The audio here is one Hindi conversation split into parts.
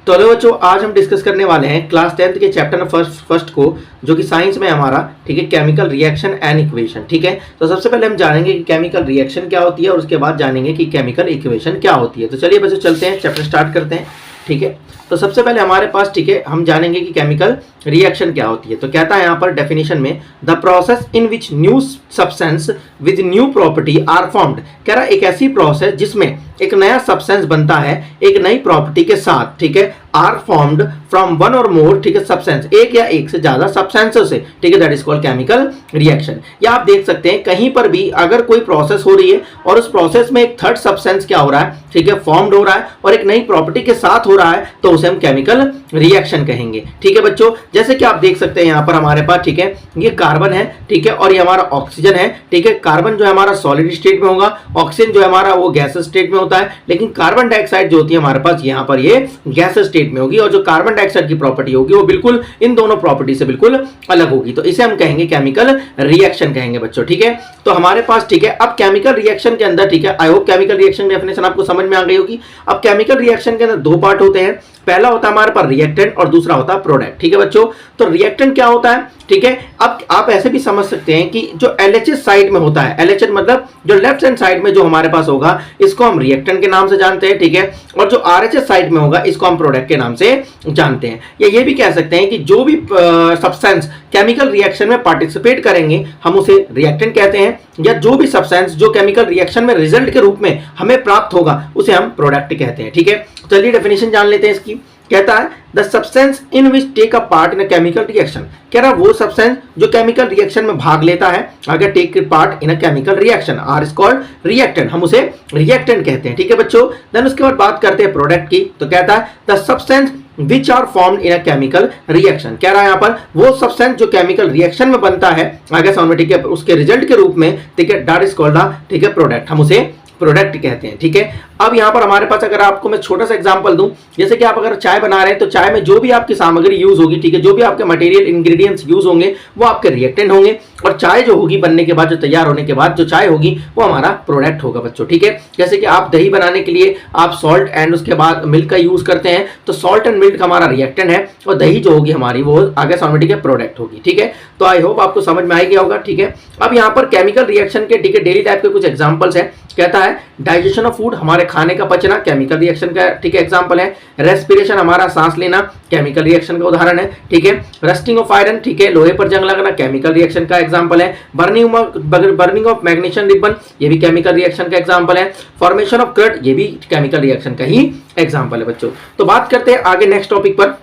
तो हेलो बच्चों, आज हम डिस्कस करने वाले हैं क्लास 10th के चैप्टर नंबर फर्स्ट को, जो कि साइंस में हमारा, ठीक है, केमिकल रिएक्शन एंड इक्वेशन। ठीक है, तो सबसे पहले हम जानेंगे कि केमिकल रिएक्शन क्या होती है और उसके बाद जानेंगे कि केमिकल इक्वेशन क्या होती है। तो चलिए बच्चों चलते हैं, चैप्टर स्टार्ट करते हैं। ठीक है, तो सबसे पहले हमारे पास, ठीक है, हम जानेंगे कि केमिकल रिएक्शन क्या होती है। तो कहता है यहाँ पर डेफिनेशन में, the process in which new substance with new property are formed. कह रहा है एक ऐसी प्रोसेस जिसमें एक नया सब्सटेंस बनता है एक नई प्रॉपर्टी के साथ, ठीक है, आर फॉर्म्ड फ्रॉम वन और मोर, ठीक है, सब्सटेंस, एक या एक से ज्यादा सब्सटेंसेस से, ठीक है, that is called chemical reaction. या आप देख सकते हैं कहीं पर भी अगर कोई प्रोसेस हो रही है और उस प्रोसेस में एक थर्ड सब्सटेंस क्या हो रहा है, ठीक है, फॉर्म्ड हो रहा है और एक नई प्रॉपर्टी के साथ हो रहा है, तो उसे हम केमिकल रिएक्शन कहेंगे। ठीक है बच्चों, जैसे कि आप देख सकते हैं यहाँ पर हमारे पास, ठीक है, ये कार्बन है, ठीक है, और ये हमारा ऑक्सीजन है। ठीक है, कार्बन जो है हमारा सॉलिड स्टेट में होगा, ऑक्सीजन जो है हमारा वो गैस स्टेट में होता है, लेकिन कार्बन डाइऑक्साइड जो होती है हमारे पास यहाँ पर ये गैस स्टेट में होगी, और जो कार्बन डाइऑक्साइड की प्रॉपर्टी होगी वो बिल्कुल इन दोनों प्रॉपर्टी से बिल्कुल अलग होगी। तो इसे हम कहेंगे केमिकल रिएक्शन कहेंगे बच्चों। ठीक है, तो हमारे पास, ठीक है, अब केमिकल रिएक्शन के अंदर, ठीक है, I hope chemical reaction definition आपको समझ में आ गई होगी। अब केमिकल रिएक्शन के अंदर दो पार्ट होते हैं, पहला होता है हमारे पास रिएक्टेंट और दूसरा होता है प्रोडक्ट। ठीक है बच्चों, तो रिएक्टेंट क्या होता है, ठीक है, अब आप ऐसे भी समझ सकते हैं कि जो एलएचएस साइड में होता है, एलएचएस मतलब जो लेफ्ट हैंड साइड में जो हमारे पास होगा इसको हम रिएक्टेंट के नाम से जानते हैं। ठीक है, और जो आरएचएस साइड में होगा इसको हम प्रोडक्ट के नाम से जानते हैं। या ये भी कह सकते हैं कि जो भी सब्सटेंस केमिकल रिएक्शन में पार्टिसिपेट करेंगे हम उसे रिएक्टेंट कहते हैं, या जो भी सब्सटेंस जो केमिकल रिएक्शन में रिजल्ट के रूप में हमें प्राप्त होगा उसे हम प्रोडक्ट कहते हैं। ठीक है, चलिए डेफिनेशन जान लेते हैं इसकी। कहता है the substance in which take a part in a chemical reaction. कह रहा वो सब्सटेंस जो केमिकल रिएक्शन में भाग लेता है, अगर take part in a chemical reaction are is called reactant, हम उसे रिएक्टेंट कहते हैं। ठीक है बच्चों, देन उसके बाद बात करते हैं प्रोडक्ट की। तो कहता है the substance which are formed in a chemical reaction. कह रहा है यहाँ पर वो सब्सटेंस जो केमिकल रिएक्शन में बनता है आगे सामने, ठीक है, उसके रिजल्ट के रूप में, ठीक है, दैट इज कॉल्ड द, ठीक है, प्रोडक्ट, हम उसे प्रोडक्ट कहते हैं। ठीक है, अब यहां पर हमारे पास अगर आपको मैं छोटा सा एग्जांपल दूं, जैसे कि आप अगर चाय बना रहे हैं तो चाय में जो भी आपकी सामग्री यूज होगी, ठीक है, जो भी आपके मटेरियल इंग्रेडिएंट्स यूज होंगे वो आपके रिएक्टेंट होंगे, और चाय जो होगी बनने के बाद, जो तैयार होने के बाद जो चाय होगी वो हमारा प्रोडक्ट होगा बच्चों। ठीक है, जैसे कि आप दही बनाने के लिए आप सॉल्ट एंड उसके बाद मिल्क का यूज करते हैं, तो सॉल्ट एंड मिल्क हमारा रिएक्टेंट है और दही जो होगी हमारी वो आगे ऑटोमेटिक प्रोडक्ट होगी। ठीक है, तो आई होप आपको समझ में आ गया होगा। ठीक है, अब यहाँ पर केमिकल रिएक्शन के, ठीक है, डेली टाइप के कुछ एग्जाम्पल्स है। कहता है डाइजेशन ऑफ फूड, हमारे खाने का पचना केमिकल रिएक्शन का, ठीक है, एग्जांपल है। रेस्पिरेशन, हमारा सांस लेना, केमिकल रिएक्शन का उदाहरण है। ठीक है, रस्टिंग ऑफ आयरन, ठीक है, लोहे पर जंग लगना, केमिकल रिएक्शन का एग्जांपल है। बर्निंग ऑफ मैग्नीशियम रिबन, ये भी केमिकल रिएक्शन का एग्जांपल है। फॉर्मेशन ऑफ कर्ड, ये भी केमिकल रिएक्शन का ही एग्जांपल है बच्चों। तो बात करते हैं आगे नेक्स्ट टॉपिक पर।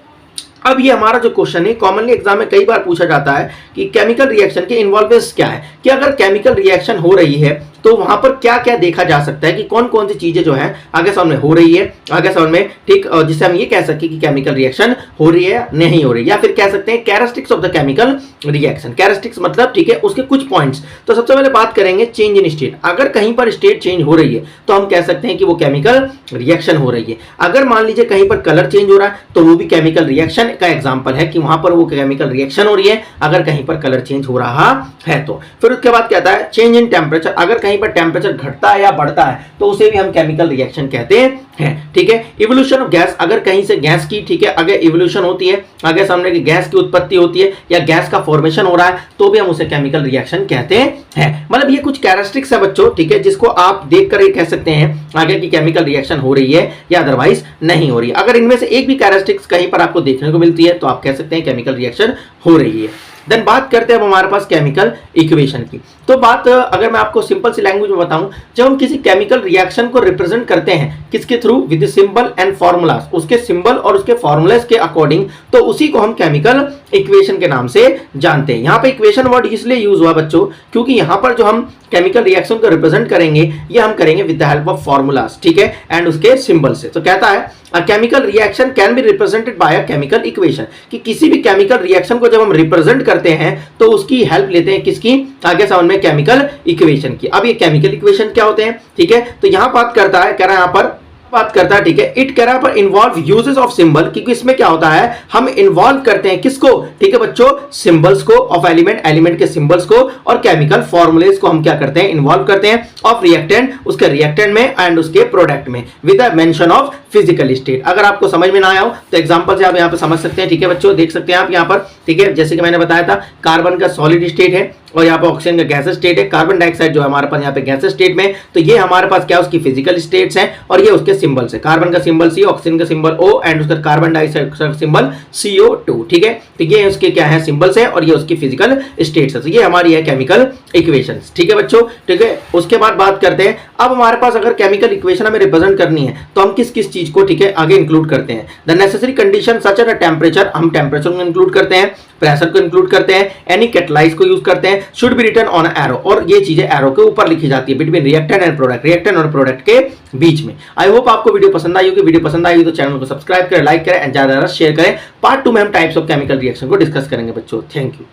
अब ये हमारा जो क्वेश्चन है कॉमनली एग्जाम में कई बार पूछा जाता है कि केमिकल रिएक्शन के इन्वॉल्वेंस क्या है, कि अगर केमिकल रिएक्शन हो रही है तो वहां पर क्या क्या देखा जा सकता है, कि कौन कौन सी चीजें जो है आगे सामने हो रही है, आगे सामने, ठीक, जिससे हम ये कह सके कि केमिकल रिएक्शन हो रही है नहीं हो रही है, या फिर कह सकते हैं characteristics of the chemical reaction. Characteristics मतलब, ठीक है, उसके कुछ पॉइंट्स। तो सबसे पहले बात करेंगे चेंज इन स्टेट। अगर कहीं पर स्टेट चेंज हो रही है तो हम कह सकते हैं कि वो केमिकल रिएक्शन हो रही है। अगर मान लीजिए कहीं पर कलर चेंज हो रहा है तो वो भी केमिकल रिएक्शन का एग्जाम्पल है, कि वहां पर वो केमिकल रिएक्शन हो रही है अगर कहीं पर कलर चेंज हो रहा है तो। फिर उसके बाद कहता है चेंज इन टेम्परेचर, अगर कहीं पर टेम्परेचर घटता है या बढ़ता है तो उसे भी हम केमिकल रिएक्शन कहते हैं। ठीक है, इवोल्यूशन ऑफ गैस, अगर कहीं से गैस की, ठीक है, अगर इवोल्यूशन होती है, आगे सामने की गैस की उत्पत्ति होती है या गैस का फॉर्मेशन हो रहा है तो भी हम उसे केमिकल रिएक्शन कहते हैं। मतलब ये कुछ कैरेक्टरिस्टिक्स है बच्चों, ठीक है, जिसको आप देखकर ये कह सकते हैं आगे की केमिकल रिएक्शन हो रही है या अदरवाइज नहीं हो रही है। अगर इनमें से एक भी कैरेक्टरिस्टिक्स कहीं पर आपको देखने को मिलती है तो आप कह सकते हैं केमिकल रिएक्शन हो रही है। देन बात करते हैं अब हमारे पास केमिकल इक्वेशन की। तो बात अगर मैं आपको सिंपल सी लैंग्वेज में बताऊं, जब हम किसी केमिकल रिएक्शन को रिप्रेजेंट करते हैं किसके through, with symbol and formulas, उसके सिंबल और उसके फॉर्मूलाज के अकॉर्डिंग, तो उसी को हम केमिकल इक्वेशन के नाम से जानते हैं। यहाँ पे इक्वेशन वर्ड इसलिए यूज हुआ बच्चों क्योंकि यहाँ पर जो हम केमिकल रिएक्शन को रिप्रेजेंट करेंगे ये हम करेंगे with the help of formulas, ठीक है, एंड उसके सिंबल से। तो कहता है अ chemical reaction can be represented by a chemical equation, कि किसी भी केमिकल रिएक्शन को जब हम रिप्रेजेंट करते हैं तो उसकी हेल्प लेते हैं किसकी, आगे समझ में, केमिकल इक्वेशन की। अब ये केमिकल इक्वेशन क्या होते हैं, ठीक है, तो यहां बात करता है, कह रहा है यहां पर बात करता है, ठीक है, इट कह रहा है पर इन्वॉल्व यूजेस ऑफ सिंबल, क्योंकि इसमें क्या होता है, हम इन्वॉल्व करते हैं किसको, ठीक है बच्चों, सिंबल्स को ऑफ एलिमेंट, एलिमेंट के सिंबल्स को, और केमिकल फॉर्मूलेज को हम क्या करते हैं, इन्वॉल्व करते हैं, ऑफ रिएक्टेंट, उसके रिएक्टेंट में एंड उसके प्रोडक्ट में, with the mention of physical state. अगर आपको समझ में ना आया हो तो एग्जांपल से आप यहां पे समझ सकते हैं, ठीक है बच्चों, देख सकते हैं आप यहां पर, ठीक है, जैसे कि मैंने बताया था कार्बन का सॉलिड स्टेट है और यहाँ पे ऑक्सीजन का गैसेस स्टेट है, कार्बन डाइऑक्साइड जो है हमारे पास यहाँ पे गैसेस स्टेट में, तो ये हमारे पास क्या उसकी फिजिकल स्टेट्स हैं और ये उसके सिंबल्स है, कार्बन का सिंबल सी, ऑक्सीजन का सिंबल ओ एंड उसका कार्बन डाइऑक्साइड का सिंबल CO2, ठीक है, तो ये उसके क्या है सिंबल्स है और ये उसकी फिजिकल स्टेट्स है, तो ये हमारी है केमिकल इक्वेशंस, ठीक है बच्चों, ठीक है। उसके बाद बात करते हैं, अब हमारे पास अगर केमिकल इक्वेशन हमें रिप्रेजेंट करनी है तो हम किस किस चीज को, ठीक है, आगे इंक्लूड करते हैं, the necessary condition such as temperature, हम टेम्परेचर को इंक्लूड करते हैं, प्रेशर को इंक्लूड करते हैं, एनी कैटलाइज को यूज करते हैं, should be written on arrow, और ये चीजें एरो के ऊपर लिखी जाती है between reactant and product, reactant और प्रोडक्ट के बीच में। आई होप आपको वीडियो पसंद आई होगी, वीडियो पसंद आई तो चैनल को सब्सक्राइब करें, लाइक करें एंड ज्यादा शेयर करें। पार्ट 2 में हम टाइप्स ऑफ केमिकल रिएक्शन को डिस्कस करेंगे बच्चों। Thank you.